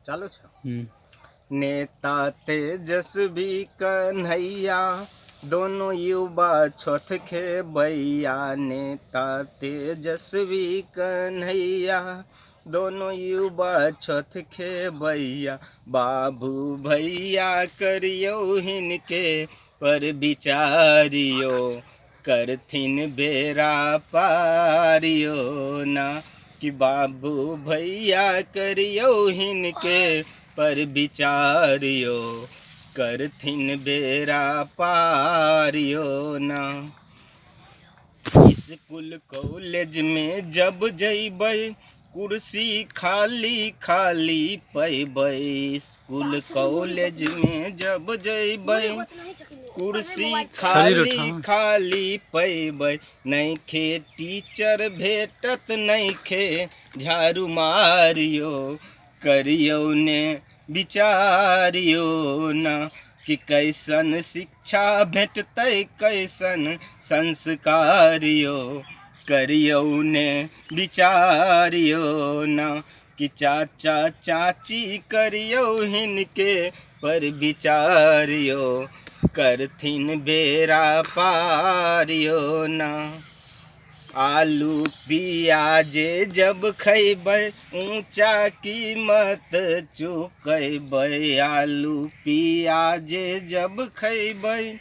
चालू छ। नेता तेजस्वी कन्हैया दोनों युवा छोथ खे भैया। नेता तेजस्वी कन्हैया दोनों युवा छोथ खे भैया। बाबू भैया करियो हिनके पर विचारियो, करथिन बेरा पारियो ना। कि बाबू भैया करियो हिनके पर विचारियो, करथिन बेरा पारियो ना। स्कूल कॉलेज में जब जइबै कुर्सी खाली खाली पैबै। स्कूल कॉलेज में जब जइबै कुर्सी खाली खाली पैबै। नइखे टीचर भेटत नइखे झाड़ू मारियो, करियो ने विचारियो ना। कि कैसन शिक्षा भेटतै कैसन संस्कारियो, करियो ने विचारियो ना। कि चाचा चाची करियो हिनके पर विचारियो, करथिन बेरा पारियो ना। आलू पियाजे जब खैबै ऊंचा कीमत चुकैबै। आलू पियाजे जब खैबै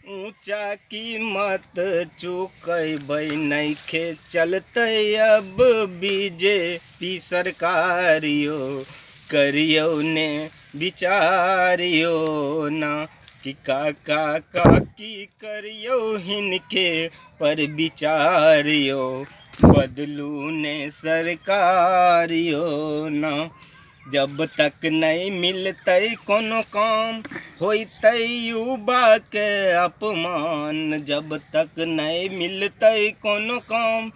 ऊंचा कीमत चुकैबै। नइखे चलतै अब बीजेपी सरकारियो, करियो ने विचारियो ना। कि काका काकी करियो हिनके पर विचारियो, बदलू ने सरकारियो ना। जब तक नहीं मिलतै कोनो काम होइतै युवा के अपमान। जब तक नहीं मिलतै कोनो काम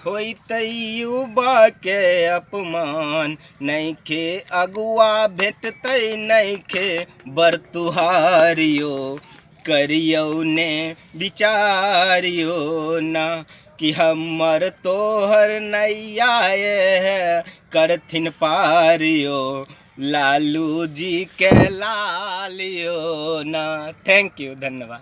होइतै युवा के अपमान। नइखे अगुआ भेटतै नइखे बरतुहारियो, करियो ने विचारियो ना। कि हमर तोहर नैया है करथिन पारियो, लालू जी के लालियो ना। थैंक यू, धन्यवाद।